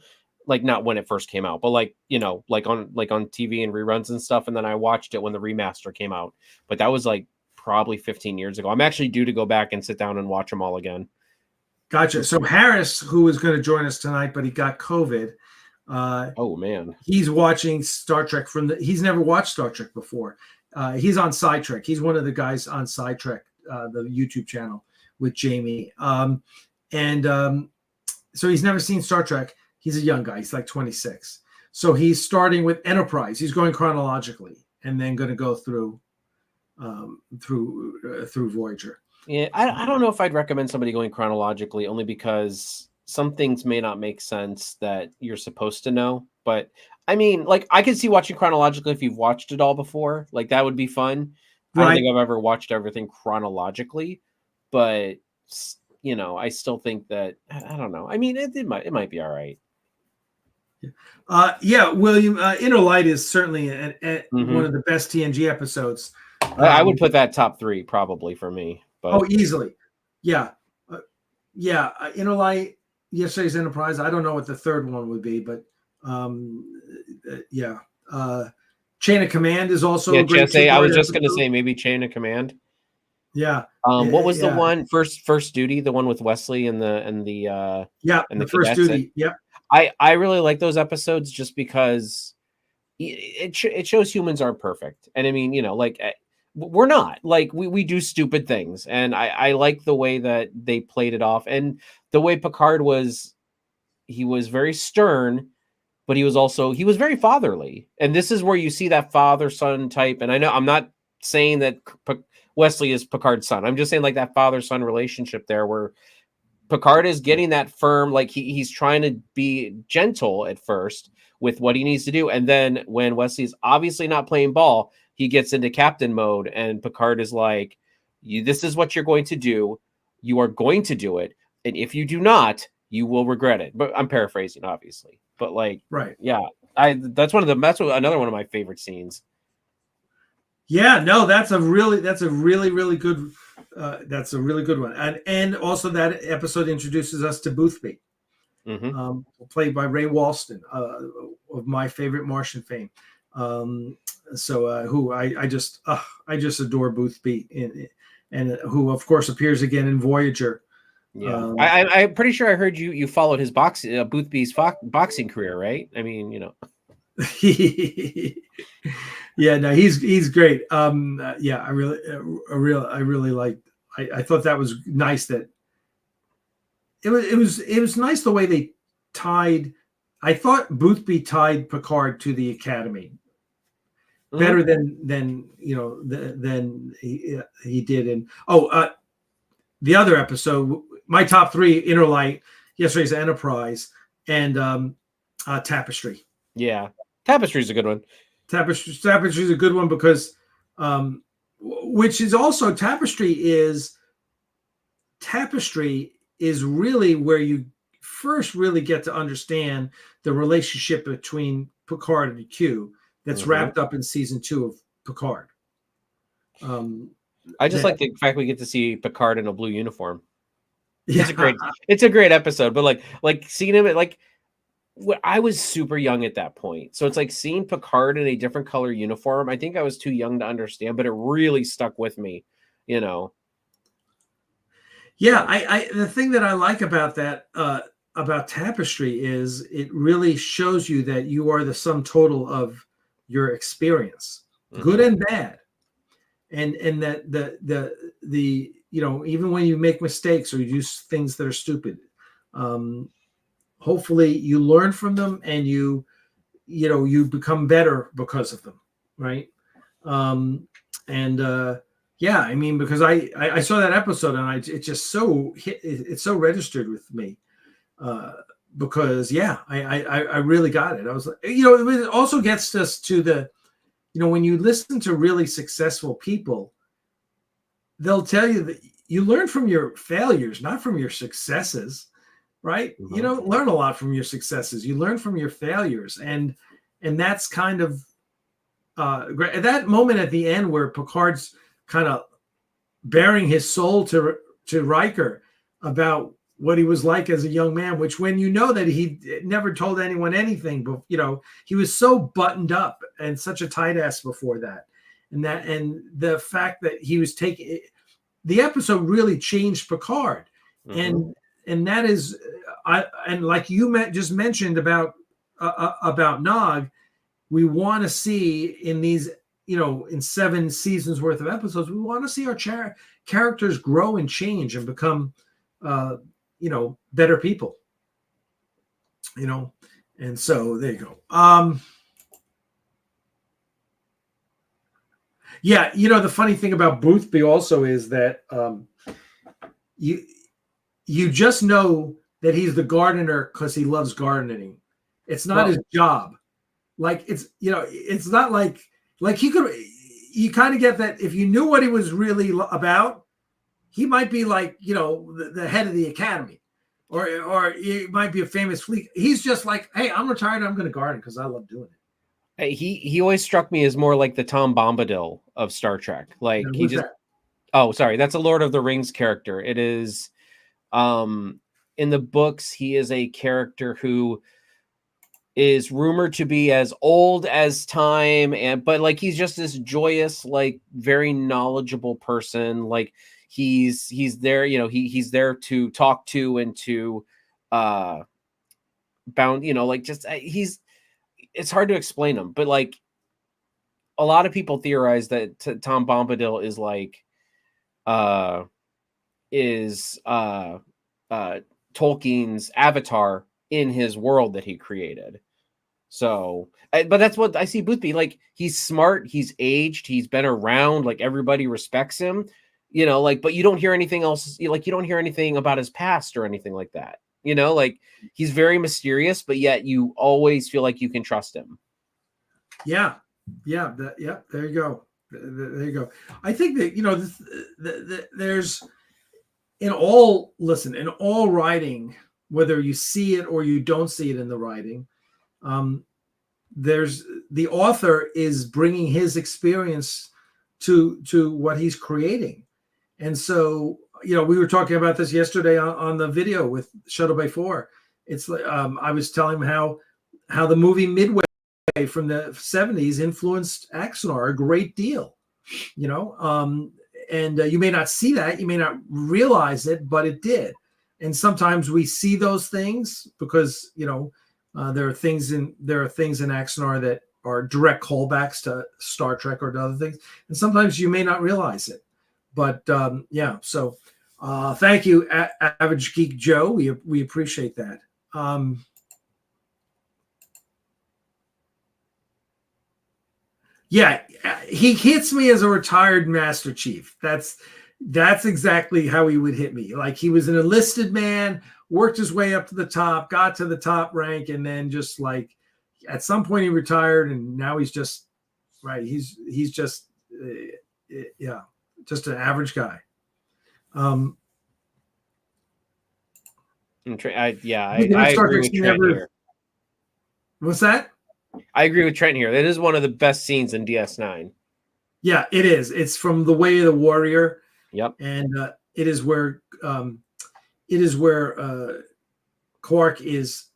Speaker 2: not when it first came out, but on TV and reruns and stuff, and then I watched it when the remaster came out. But that was probably 15 years ago. I'm actually due to go back and sit down and watch them all again. Gotcha.
Speaker 1: So Harris, who was going to join us tonight, but he got COVID.
Speaker 2: Oh man,
Speaker 1: he's watching Star Trek he's never watched Star Trek before. He's on Sidetrek. He's one of the guys on Sidetrek, the YouTube channel with Jamie. And so he's never seen Star Trek. He's a young guy. He's like 26. So he's starting with Enterprise. He's going chronologically, and then going to go through Voyager.
Speaker 2: Yeah, I don't know if I'd recommend somebody going chronologically, only because some things may not make sense that you're supposed to know. But I mean, like, I can see watching chronologically if you've watched it all before. Like, that would be fun. I don't think I've ever watched everything chronologically, but you know, I still think that, I don't know. I mean, it might be all right.
Speaker 1: Yeah, William, Inner Light is certainly one of the best TNG episodes.
Speaker 2: I would put that top 3 probably for me. But
Speaker 1: easily. Yeah. Inner Light, Yesterday's Enterprise. I don't know what the third one would be, but Chain of Command is also a great.
Speaker 2: I was just going to say maybe Chain of Command.
Speaker 1: Yeah.
Speaker 2: What was the one First Duty? The one with Wesley and the
Speaker 1: First Duty. Yep.
Speaker 2: I really like those episodes just because it shows humans aren't perfect, and I mean, you know, like, we're not, like, we do stupid things, and I like the way that they played it off, and the way Picard was. He was very stern, but he was very fatherly, and this is where you see that father-son type. And I know I'm not saying that Wesley is Picard's son. I'm just saying, like, that father-son relationship there, where Picard is getting that firm, like, he's trying to be gentle at first with what he needs to do, and then when Wesley's obviously not playing ball, he gets into captain mode, and Picard is like, this is what you're going to do. You are going to do it, and if you do not, you will regret it. But I'm paraphrasing, obviously. But, like,
Speaker 1: right,
Speaker 2: yeah, that's another one of my favorite scenes.
Speaker 1: Yeah, no, that's a really good one, and also that episode introduces us to Boothby, played by Ray Walston, of my favorite Martian fame. Who I just adore Boothby, and who of course appears again in Voyager.
Speaker 2: Yeah, I'm pretty sure I heard you followed his Boothby's boxing career, right? I mean, you know.
Speaker 1: Yeah, no, he's great. I really liked. I thought that was nice. That it was nice the way they tied. I thought Boothby tied Picard to the Academy better than he did in the other episode. My top 3: Inner Light, Yesterday's Enterprise, and Tapestry.
Speaker 2: Yeah, Tapestry's a good one.
Speaker 1: Tapestry's a good one because, which is also Tapestry is really where you first really get to understand the relationship between Picard and Q that's wrapped up in season 2 of Picard.
Speaker 2: I just like the fact we get to see Picard in a blue uniform. It's a great episode, but like seeing him at I was super young at that point. So it's like seeing Picard in a different color uniform. I think I was too young to understand, but it really stuck with me, you know?
Speaker 1: Yeah. I the thing that I like about that, about Tapestry is it really shows you that you are the sum total of your experience, good and bad. And that the you know, even when you make mistakes or you do things that are stupid, hopefully you learn from them and you become better because of them, right? Yeah, I mean, because I saw that episode and it just it's so registered with me, because I really got it. I was like, it also gets us to the, when you listen to really successful people, they'll tell you that you learn from your failures, not from your successes, right? You don't learn a lot from your successes. You learn from your failures. And that's kind of great. That moment at the end where Picard's kind of bearing his soul to Riker about what he was like as a young man, which when you know that he never told anyone anything, but he was so buttoned up and such a tight ass before that. And the fact that he was taking the episode really changed Picard. And that is, and like you just mentioned about Nog, we want to see in these, in 7 seasons worth of episodes, we want to see our characters grow and change and become better people. And so there you go. Yeah, the funny thing about Boothby also is that you just know that he's the gardener because he loves gardening. It's not his job. Like it's not like you kind of get that if you knew what he was really about, he might be like, the head of the academy, or he might be a famous fleet. He's just like, hey, I'm retired. I'm going to garden because I love doing it.
Speaker 2: He always struck me as more like the Tom Bombadil of Star Trek. Like he just. That? Oh, sorry, that's a Lord of the Rings character. It is, in the books, he is a character who is rumored to be as old as time, but like he's just this joyous, like very knowledgeable person. Like he's there, he's there to talk to and to bound, like just it's hard to explain him, but like a lot of people theorize that Tom Bombadil is like Tolkien's Avatar in his world that he created. So, but that's what I see Boothby like. He's smart, he's aged, he's been around, like everybody respects him, but you don't hear anything else. You don't hear anything about his past or anything like that. Like he's very mysterious, but yet you always feel like you can trust him.
Speaker 1: Yeah. There you go. There you go. I think that, there's in all writing, whether you see it or you don't see it in the writing, there's the author is bringing his experience to what he's creating. And so, we were talking about this yesterday on the video with Shuttle Bay 4. It's like, I was telling him how the movie Midway from the 70s influenced Axanar a great deal, and you may not see that, you may not realize it, but it did. And sometimes we see those things because, there are things in Axanar that are direct callbacks to Star Trek or to other things. And sometimes you may not realize it, but so thank you, Average Geek Joe. We appreciate that. Yeah, he hits me as a retired Master Chief. That's exactly how he would hit me. Like he was an enlisted man, worked his way up to the top, got to the top rank, and then just like at some point he retired, and now he's just right. He's just just an average guy. I agree with Trent here. What's that?
Speaker 2: I agree with Trent here. That is one of the best scenes in DS9.
Speaker 1: Yeah, it is. It's from The Way of the Warrior.
Speaker 2: Yep.
Speaker 1: And it is where Quark is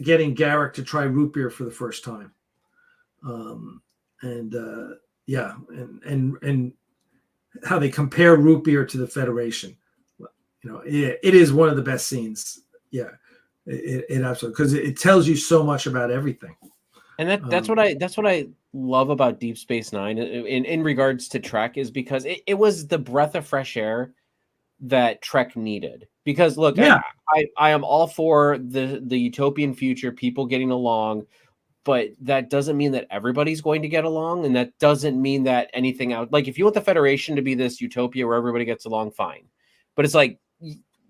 Speaker 1: getting Garak to try root beer for the first time. And how they compare root beer to the Federation. It is one of the best scenes. Yeah, it absolutely, because it tells you so much about everything.
Speaker 2: And that's what I love about Deep Space Nine in regards to Trek, is because it was the breath of fresh air that Trek needed. Because look, I am all for the utopian future, people getting along, but that doesn't mean that everybody's going to get along, and that doesn't mean that anything out. Like if you want the Federation to be this utopia where everybody gets along, fine. But it's like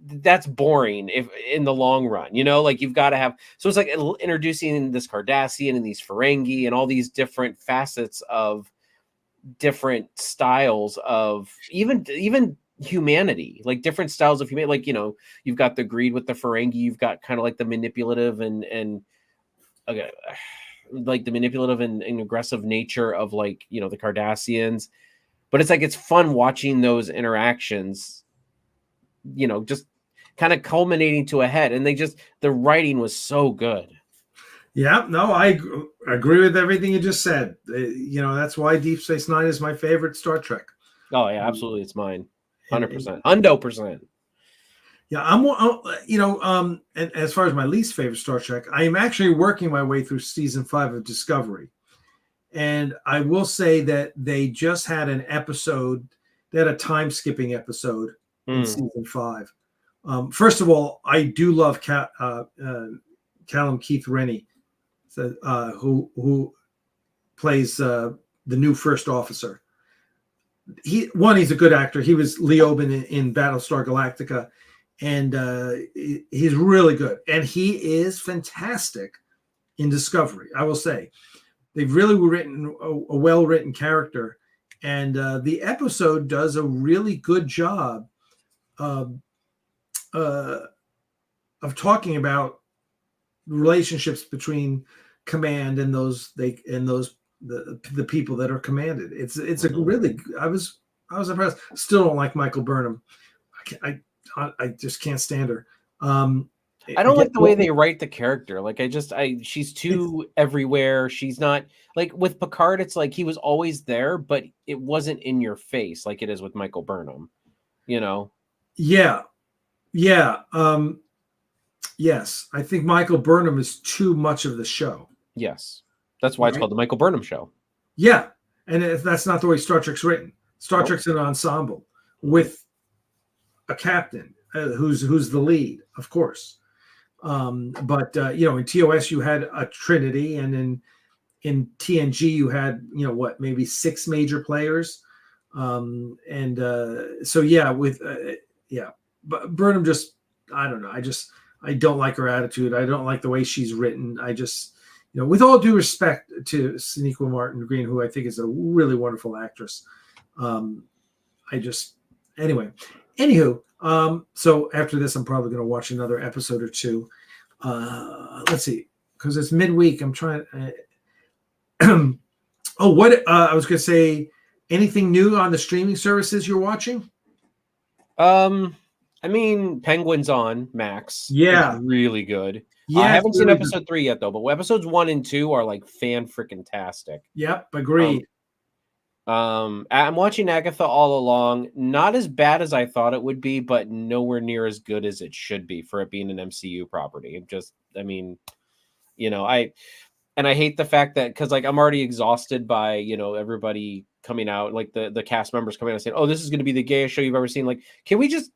Speaker 2: that's boring if in the long run, like you've got to have. So it's like introducing this Cardassian and these Ferengi and all these different facets of different styles of even humanity, like different styles of humanity. Like, you've got the greed with the Ferengi, you've got kind of like the manipulative and like the manipulative and aggressive nature of like, the Cardassians. But it's like, it's fun watching those interactions, just kind of culminating to a head. And the writing was so good.
Speaker 1: Yeah, no, I agree with everything you just said. That's why Deep Space Nine is my favorite Star Trek.
Speaker 2: Oh yeah, absolutely. It's mine. 100%. 100%.
Speaker 1: Yeah, and as far as my least favorite Star Trek, I am actually working my way through season 5 of Discovery. And I will say that they just had an episode, they had a time skipping episode in season 5 First of all, I do love Callum Keith Rennie, who plays the new first officer. He's a good actor. He was Leoben in Battlestar Galactica, and he's really good. And he is fantastic in Discovery. I will say, they've really written a well-written character, and the episode does a really good job of talking about relationships between command and the people that are commanded. It's a really, I was impressed. Still don't like Michael Burnham. I just can't stand her.
Speaker 2: I don't like the way they write the character. Like she's too everywhere. She's not like with Picard. It's like he was always there, but it wasn't in your face like it is with Michael Burnham. You know?
Speaker 1: Yeah. Yes, I think Michael Burnham is too much of the show.
Speaker 2: Yes, that's why it's called the Michael Burnham Show.
Speaker 1: Yeah, and that's not the way Star Trek's written. Star Trek's an ensemble with a captain who's the lead, of course. But in TOS you had a trinity, and in TNG you had maybe 6 major players, but Burnham just, I don't know. I don't like her attitude. I don't like the way she's written. I just, with all due respect to Sonequa Martin Green, who I think is a really wonderful actress. Anywho, so after this, I'm probably going to watch another episode or two. Let's see, because it's midweek. I'm trying. I was going to say, anything new on the streaming services you're watching?
Speaker 2: I mean, Penguin's on Max.
Speaker 1: Yeah,
Speaker 2: it's really good.
Speaker 1: Yeah,
Speaker 2: I haven't seen episode 3 yet though, but episodes 1 and 2 are like fan-freaking-tastic.
Speaker 1: Yep, agreed.
Speaker 2: I'm watching Agatha all along. Not as bad as I thought it would be, but nowhere near as good as it should be for it being an MCU property. I hate the fact that, because like I'm already exhausted by everybody coming out, like the cast members coming out and saying, "Oh, this is going to be the gayest show you've ever seen." Like, can we just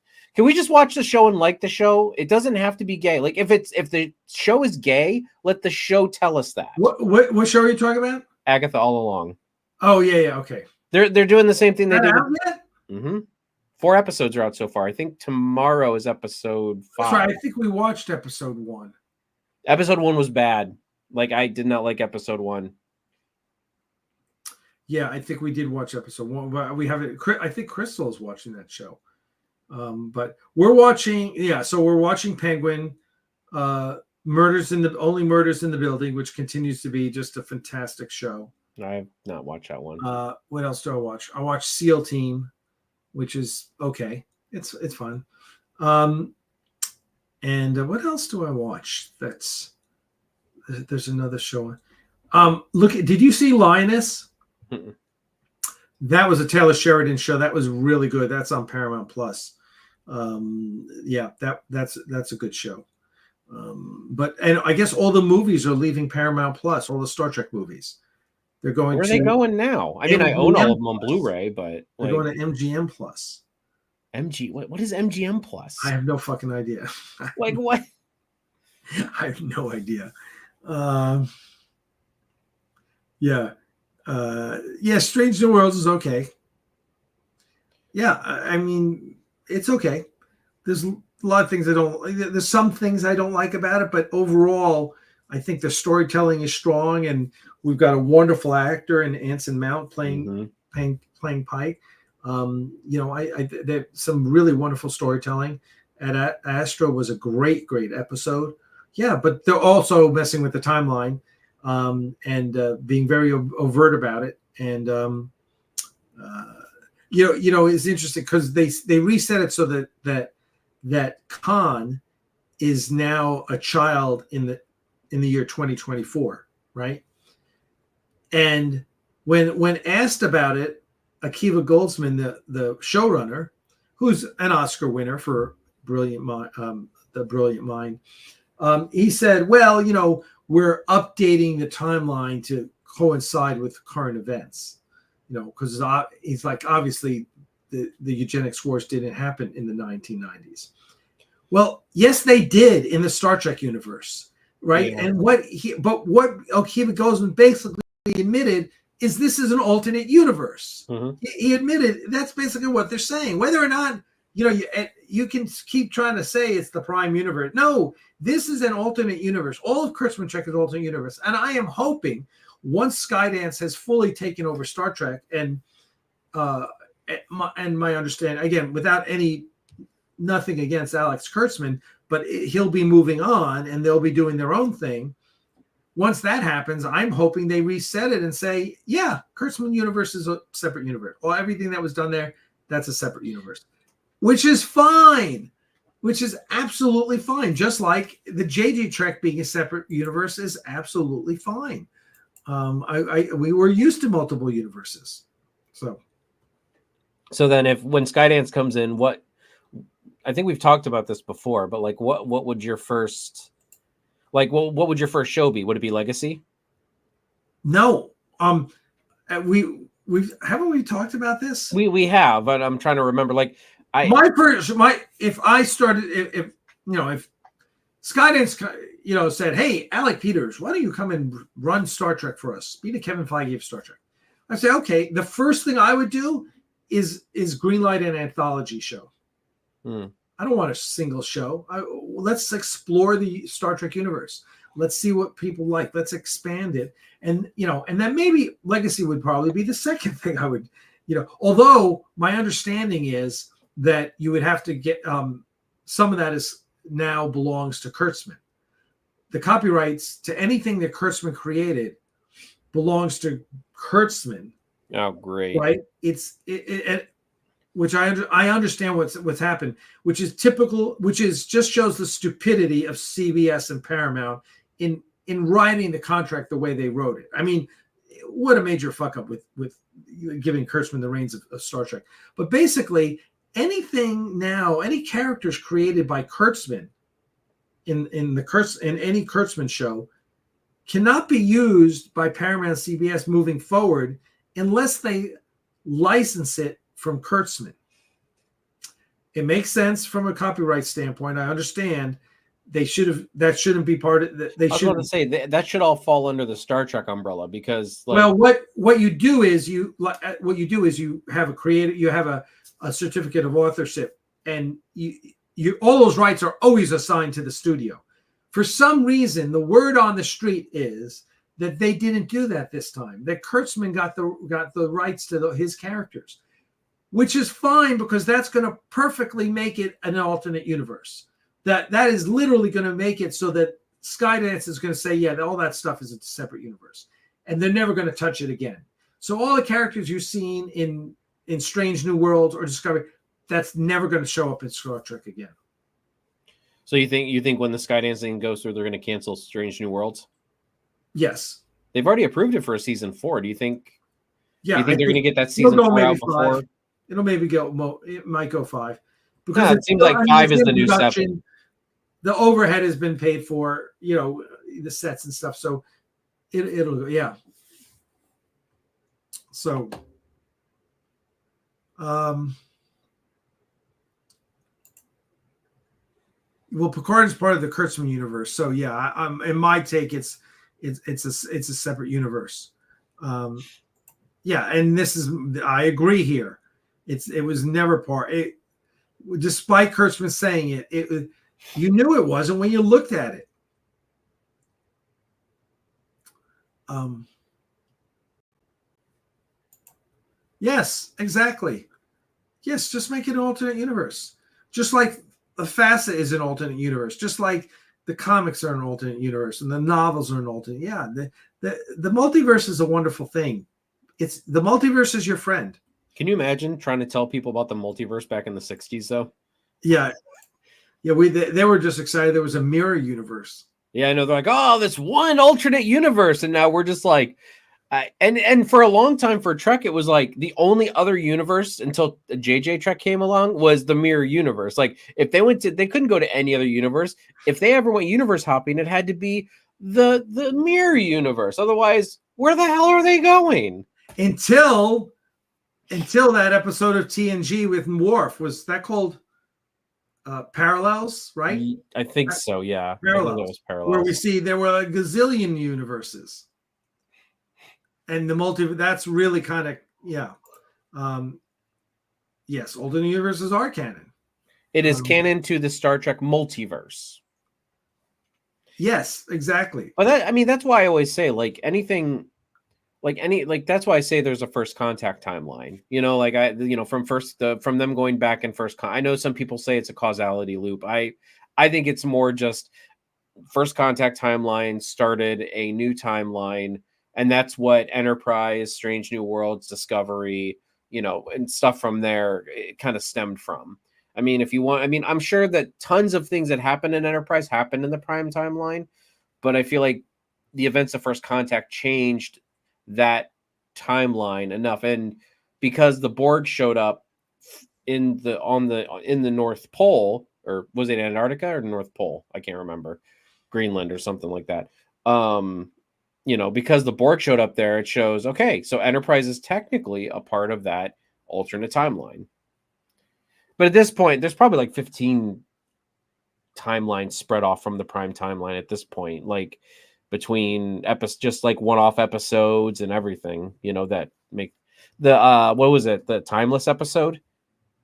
Speaker 2: watch the show and like the show? It doesn't have to be gay. Like, if the show is gay, let the show tell us that.
Speaker 1: What show are you talking about?
Speaker 2: Agatha All Along.
Speaker 1: Oh yeah, okay.
Speaker 2: They're doing the same thing they did.
Speaker 1: Out yet?
Speaker 2: Mm-hmm. 4 episodes are out so far. I think tomorrow is episode 5.
Speaker 1: That's right. I think we watched episode 1.
Speaker 2: Episode 1 was bad. Like, I did not like episode 1.
Speaker 1: Yeah, I think we did watch episode 1, but we haven't. I think Crystal is watching that show. But we're watching. Yeah, so we're watching Penguin. Murders in the Building, which continues to be just a fantastic show.
Speaker 2: I have not watched that one.
Speaker 1: What else do I watch? I watch SEAL Team, which is okay. It's fun. And what else do I watch? There's another show. Did you see Lioness?
Speaker 2: Mm-mm.
Speaker 1: That was a Taylor Sheridan show. That was really good. That's on Paramount Plus. That's a good show. And I guess all the movies are leaving Paramount Plus. All the Star Trek movies. They're going.
Speaker 2: Where are they going now? I mean, I own all of them on Blu-ray, but
Speaker 1: they're going to MGM Plus.
Speaker 2: What is MGM Plus?
Speaker 1: I have no fucking idea.
Speaker 2: Like what?
Speaker 1: I have no idea. Strange New Worlds is okay. Yeah, I mean, it's okay. There's a lot of things there's some things I don't like about it, but overall, I think the storytelling is strong, and we've got a wonderful actor in Anson Mount playing Pike. There's some really wonderful storytelling. At Astro was a great episode. Yeah, but they're also messing with the timeline and being very overt about it. And it's interesting because they reset it so that Khan is now a child in the year 2024, right? And when asked about it, Akiva Goldsman, the showrunner, who's an Oscar winner for The Brilliant Mind, he said, "Well, we're updating the timeline to coincide with current events, because he's like, obviously the eugenics wars didn't happen in the 1990s." Well, yes, they did in the Star Trek universe, right?
Speaker 2: Yeah.
Speaker 1: And what Akiva Goldsman basically admitted is this is an alternate universe.
Speaker 2: Mhm.
Speaker 1: He admitted that's basically what they're saying. Whether or not you can keep trying to say it's the prime universe. No, this is an alternate universe. All of Kurtzman Trek is alternate universe, and I am hoping once Skydance has fully taken over Star Trek and my understanding again without nothing against Alex Kurtzman, but he'll be moving on and they'll be doing their own thing. Once that happens, I'm hoping they reset it and say, yeah, Kurtzman universe is a separate universe. Well, everything that was done there, that's a separate universe, which is fine, which is absolutely fine. Just like the JJ Trek being a separate universe is absolutely fine. We were used to multiple universes.
Speaker 2: So then when Skydance comes in, I think we've talked about this before, but like what would your first what would your first show be? Would it be Legacy?
Speaker 1: No. We haven't we talked about this?
Speaker 2: We have, but I'm trying to remember. Like if Skydance said, hey, Alec Peters, why don't you come and run Star Trek for us? Be the Kevin Feige of Star Trek. I say, okay, the first thing I would do is greenlight an anthology show. I don't want a single show. Let's explore the Star Trek universe. Let's see what people like. Let's expand it. And then maybe Legacy would probably be the second thing I would, although my understanding is that you would have to get some of that is now belongs to Kurtzman. The copyrights to anything that Kurtzman created belongs to Kurtzman. Oh, great.
Speaker 1: Right? Which I understand what's happened, which is typical, which is just shows the stupidity of CBS and Paramount in writing the contract the way they wrote it. I mean, what a major fuck up with giving Kurtzman the reins of Star Trek. But basically, anything now, any characters created by Kurtzman in any Kurtzman show cannot be used by Paramount CBS moving forward unless they license it from Kurtzman. It makes sense from a copyright standpoint. I understand that shouldn't be part of that. I was
Speaker 2: going to say that should all fall under the Star Trek umbrella because
Speaker 1: what you do is you have a certificate of authorship and you all those rights are always assigned to the studio. For some reason, the word on the street is that they didn't do that this time. That Kurtzman got the rights to his characters, which is fine because that's going to perfectly make it an alternate universe. That is literally going to make it so that Skydance is going to say, yeah, all that stuff is a separate universe, and they're never going to touch it again. So all the characters you've seen in Strange New Worlds or Discovery, that's never going to show up in Star Trek again.
Speaker 2: So you think when the Skydance thing goes through, they're going to cancel Strange New Worlds?
Speaker 1: Yes.
Speaker 2: They've already approved it for a season 4. Do you think?
Speaker 1: Yeah.
Speaker 2: Do you think they're going to get that season 4 out before?
Speaker 1: It'll maybe go. It might go 5 because
Speaker 2: it seems like 5 is the new 7.
Speaker 1: The overhead has been paid for, the sets and stuff. So it'll go. Yeah. So, Picard is part of the Kurtzman universe. So yeah, I'm in my take, it's a separate universe. Yeah, and I agree here. It was never part. Despite Kurtzman saying it, you knew it wasn't when you looked at it. Yes, exactly. Yes, just make it an alternate universe. Just like the FASA is an alternate universe, just like the comics are an alternate universe and the novels are an alternate. Yeah, the multiverse is a wonderful thing. The multiverse is your friend.
Speaker 2: Can you imagine trying to tell people about the multiverse back in the 60s, though?
Speaker 1: Yeah. They were just excited there was a mirror universe.
Speaker 2: Yeah, I know. They're like, oh, this one alternate universe. And now we're just like, and for a long time for Trek, it was like the only other universe until JJ Trek came along was the mirror universe. Like if they couldn't go to any other universe. If they ever went universe hopping, it had to be the mirror universe. Otherwise, where the hell are they going?
Speaker 1: Until that episode of TNG with Worf. Was that called parallels, right?
Speaker 2: I think so. Yeah, I think it
Speaker 1: Parallels,
Speaker 2: was
Speaker 1: where
Speaker 2: parallels.
Speaker 1: we see there were a gazillion universes, and the that's really kind of yes, alternate universes are canon.
Speaker 2: It is canon to the Star Trek multiverse.
Speaker 1: Yes, exactly.
Speaker 2: But that's why I always say that's why I say there's a first contact timeline. From them going back in I know some people say it's a causality loop. I think it's more just first contact timeline started a new timeline, and that's what Enterprise, Strange New Worlds, Discovery, and stuff from there it kind of stemmed from. If you want, I'm sure that tons of things that happened in Enterprise happened in the Prime timeline, but I feel like the events of First Contact changed that timeline enough, and because the Borg showed up in the North Pole, or was it Antarctica or North Pole? I can't remember. Greenland or something like that. Because the Borg showed up there, it shows, okay, so Enterprise is technically a part of that alternate timeline. But at this point, there's probably like 15 timelines spread off from the Prime timeline at this point, like between just like one-off episodes and everything, that make the what was it? The Timeless episode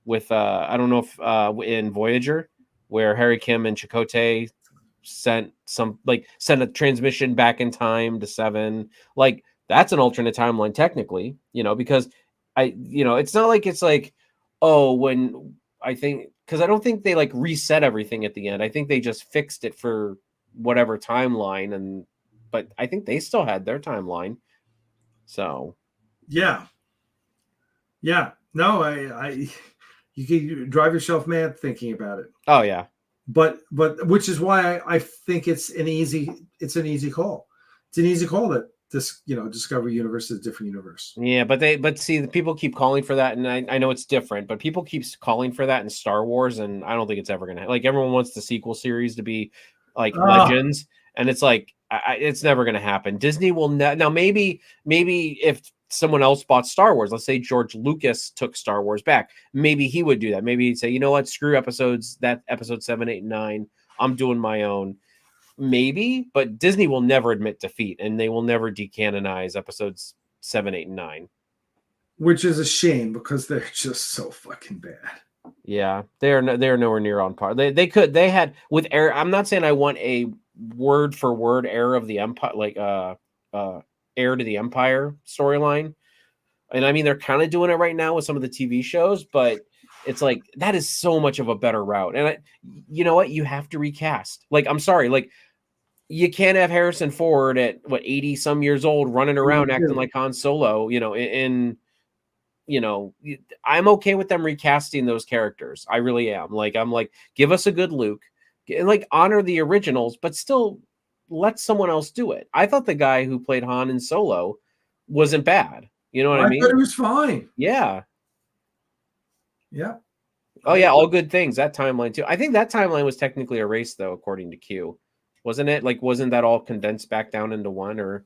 Speaker 2: with I don't know if in Voyager, where Harry Kim and Chakotay sent a transmission back in time to Seven. Like, that's an alternate timeline technically, because it's not like it's like, when I think, because I don't think they like reset everything at the end. I think they just fixed it for whatever timeline, but I think they still had their timeline. So
Speaker 1: yeah. No, you can drive yourself mad thinking about it.
Speaker 2: Oh yeah.
Speaker 1: But which is why I think it's an easy call. It's an easy call that this, Discovery universe is a different universe.
Speaker 2: Yeah, but see, the people keep calling for that, and I know it's different, but people keep calling for that in Star Wars, and I don't think it's ever gonna, like, everyone wants the sequel series to be like Legends, and it's like it's never gonna happen. Disney will now maybe if someone else bought Star Wars, let's say George Lucas took Star Wars back, maybe he would do that. Maybe he'd say, you know what, screw episode 7, 8, and 9. I'm doing my own. Maybe, but Disney will never admit defeat, and they will never decanonize episodes 7, 8, and 9.
Speaker 1: Which is a shame, because they're just so fucking bad.
Speaker 2: Yeah, they're nowhere near on par. They had with Heir. I'm not saying I want a word for word Heir of the Empire, like Heir to the Empire storyline, and they're kind of doing it right now with some of the TV shows, but it's like that is so much of a better route. And you know what? You have to recast. Like, I'm sorry, like, you can't have Harrison Ford at 80 some years old running around acting like Han Solo. I'm okay with them recasting those characters. I really am. Like, I'm like, give us a good Luke, and like honor the originals, but still let someone else do it. I thought the guy who played Han in Solo wasn't bad. You know what I mean?
Speaker 1: I thought it was fine.
Speaker 2: Yeah.
Speaker 1: Yeah.
Speaker 2: Oh yeah, All Good Things. That timeline too. I think that timeline was technically erased though, according to Q. Wasn't it? Like, wasn't that all condensed back down into one? Or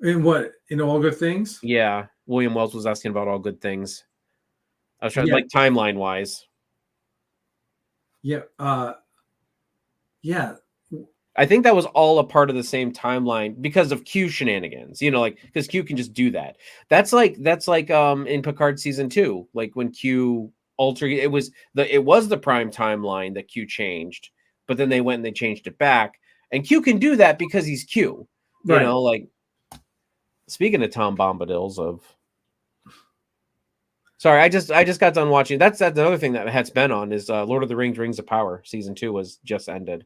Speaker 1: in what? In All Good Things?
Speaker 2: Yeah. William Wells was asking about All Good Things. I was trying, like, timeline wise.
Speaker 1: Yeah. Yeah.
Speaker 2: I think that was all a part of the same timeline because of Q shenanigans, because Q can just do that. That's like in Picard season 2, like when Q altered, it was the Prime timeline that Q changed, but then they went and they changed it back. And Q can do that because he's Q.
Speaker 1: Right.
Speaker 2: Like, speaking of Tom Bombadils sorry, I just got done watching. That's another thing that Het's been on is Lord of the Rings, Rings of Power. Season 2 was just ended.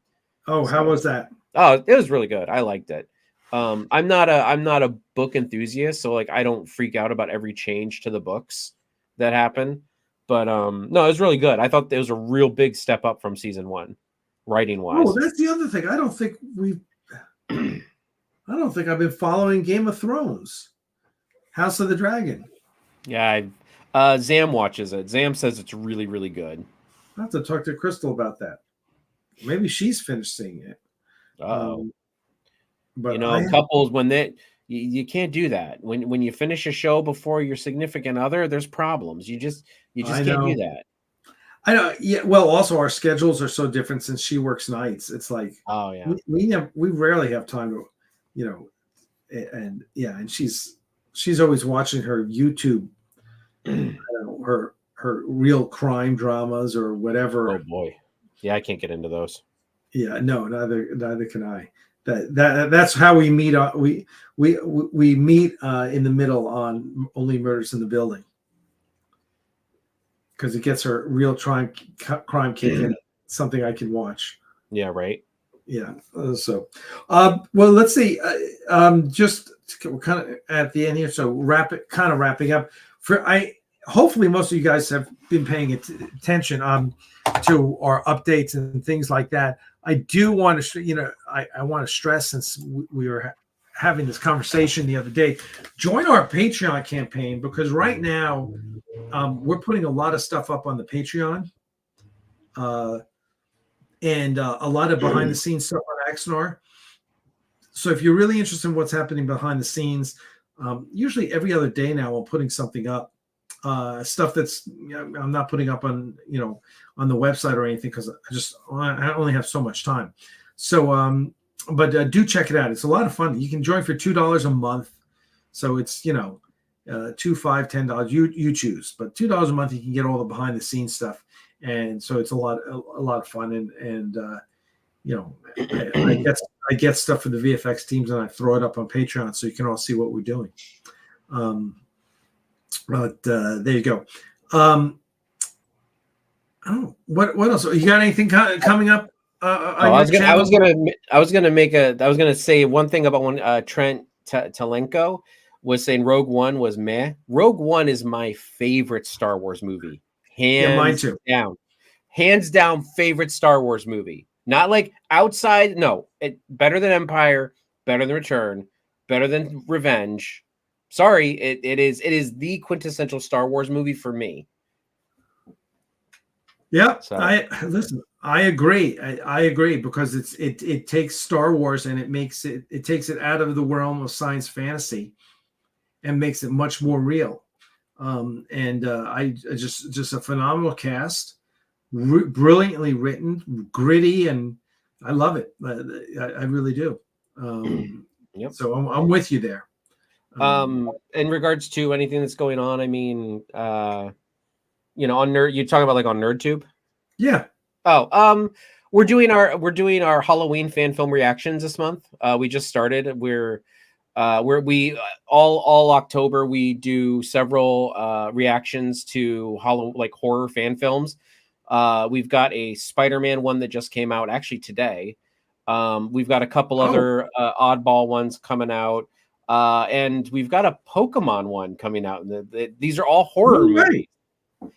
Speaker 1: Oh, how was that?
Speaker 2: Oh, it was really good. I liked it. I'm not a book enthusiast, so like I don't freak out about every change to the books that happen. But no, it was really good. I thought it was a real big step up from season 1, writing wise.
Speaker 1: Oh, that's the other thing. I don't think I've been following Game of Thrones, House of the Dragon.
Speaker 2: Yeah, Zam watches it. Zam says it's really, really good.
Speaker 1: I have to talk to Crystal about that. Maybe she's finished seeing it.
Speaker 2: But couples, when you can't do that. When you finish a show before your significant other, there's problems. You just can't do that.
Speaker 1: I know. Yeah. Well, also our schedules are so different since she works nights. It's like
Speaker 2: Oh yeah.
Speaker 1: we rarely have time to, you know, and yeah, and she's always watching her YouTube, I don't know, her real crime dramas or whatever.
Speaker 2: Oh boy. Yeah, I can't get into those.
Speaker 1: Yeah, no, neither can I. That's how we meet. We meet in the middle on Only Murders in the Building because it gets her real crime kick in. Something I can watch.
Speaker 2: Yeah, right.
Speaker 1: Yeah. Well, let's see. Just we're kind of at the end here, so wrapping up. Hopefully most of you guys have been paying attention to our updates and things like that. I do want to, I want to stress, since we were having this conversation the other day, join our Patreon campaign, because right now we're putting a lot of stuff up on the Patreon. And a lot of behind the scenes stuff on Axanar. So if you're really interested in what's happening behind the scenes, usually every other day now I'm putting something up, stuff that's I'm not putting up on on the website or anything, because I only have so much time. So but do check it out. It's a lot of fun. You can join for $2 a month. So it's $2, $5, $10. You choose, but $2 a month you can get all the behind the scenes stuff. And so it's a lot of fun, and I get stuff for the VFX teams, and I throw it up on Patreon so you can all see what we're doing. But there you go. I don't know what else. You got anything coming up?
Speaker 2: I was gonna say one thing about when Trent Talenko was saying Rogue One was meh. Rogue One is my favorite Star Wars movie.
Speaker 1: Mine too.
Speaker 2: Hands down favorite Star Wars movie. Not like outside. No, better than Empire, better than Return, better than Revenge. Sorry, it is the quintessential Star Wars movie for me.
Speaker 1: Yeah, so. I agree. I agree, because it takes Star Wars and it takes it out of the realm of science fantasy and makes it much more real. I just a phenomenal cast, brilliantly written, gritty, and I love it. I really do.
Speaker 2: Yep.
Speaker 1: So I'm with you there.
Speaker 2: In regards to anything that's going on, I mean, on Nerd, you talking about like on NerdTube?
Speaker 1: Yeah.
Speaker 2: Oh, we're doing our Halloween fan film reactions this month. We just started. We all October we do several reactions to horror fan films. We've got a Spider-Man one that just came out actually today. We've got a couple other oddball ones coming out, and we've got a Pokemon one coming out. These are all horror movies.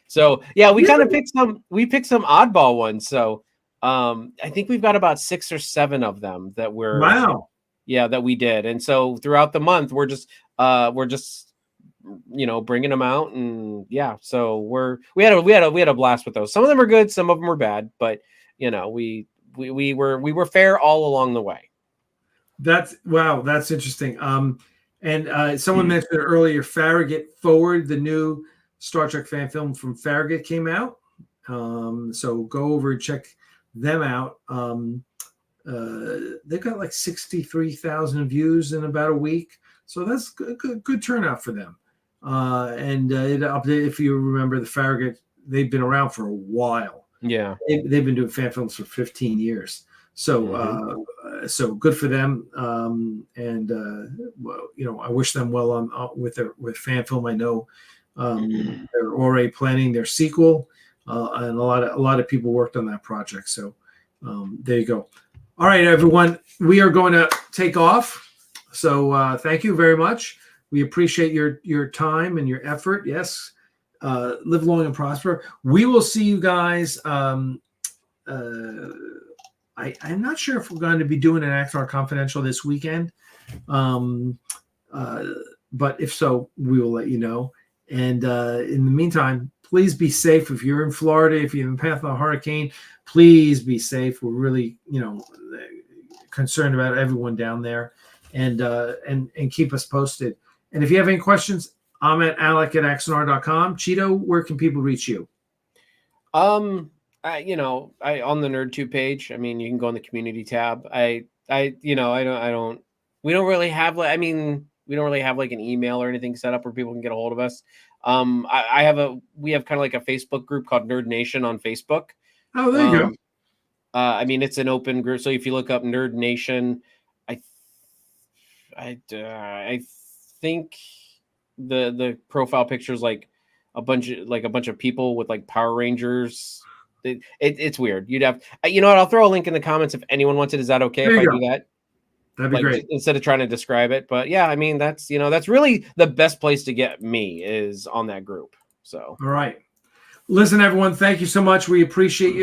Speaker 2: So yeah, we kind of picked some oddball ones. So I think we've got about 6 or 7 of them that we're that we did. And so throughout the month, we're just bringing them out, and yeah, so we had a blast with those. Some of them are good, some of them are bad, but we were fair all along the way.
Speaker 1: That's interesting. And someone mentioned earlier, Farragut Forward, the new Star Trek fan film from Farragut came out. So go over and check them out. They've got like 63,000 views in about a week. So that's good turnout for them. And if you remember the Farragut, they've been around for a while.
Speaker 2: Yeah.
Speaker 1: They've been doing fan films for 15 years. So, so good for them. I wish them well with fan film. I know they're already planning their sequel, and a lot of people worked on that project. So there you go. All right, everyone, we are going to take off. So thank you very much. We appreciate your time and your effort. Yes, live long and prosper. We will see you guys. I'm not sure if we're going to be doing an Axanar Confidential this weekend, but if so, we will let you know. And in the meantime, please be safe. If you're in Florida, if you're in the path of a hurricane, please be safe. We're really, concerned about everyone down there, and keep us posted. And if you have any questions, I'm at alec@axanar.com. Cheeto, where can people reach you?
Speaker 2: I on the NerdTube page. I mean, you can go on the community tab. We don't really have like an email or anything set up where people can get a hold of us. We have kind of like a Facebook group called Nerd Nation on Facebook.
Speaker 1: Oh, there you go.
Speaker 2: I mean, it's an open group. So if you look up Nerd Nation, I think the profile picture is like a bunch of people with like Power Rangers. It's weird. You'd have, you know what? I'll throw a link in the comments if anyone wants it. Is that okay if I do that?
Speaker 1: That'd be great.
Speaker 2: Instead of trying to describe it. But yeah, I mean, that's really the best place to get me is on that group. So,
Speaker 1: all right. Listen, everyone, thank you so much. We appreciate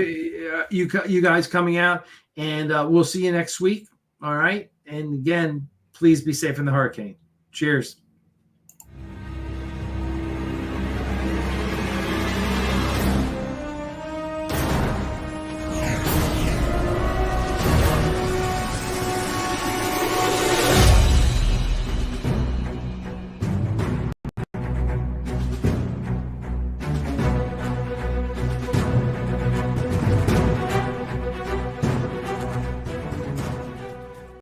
Speaker 1: you guys coming out, and we'll see you next week. All right. And again, please be safe in the hurricane. Cheers.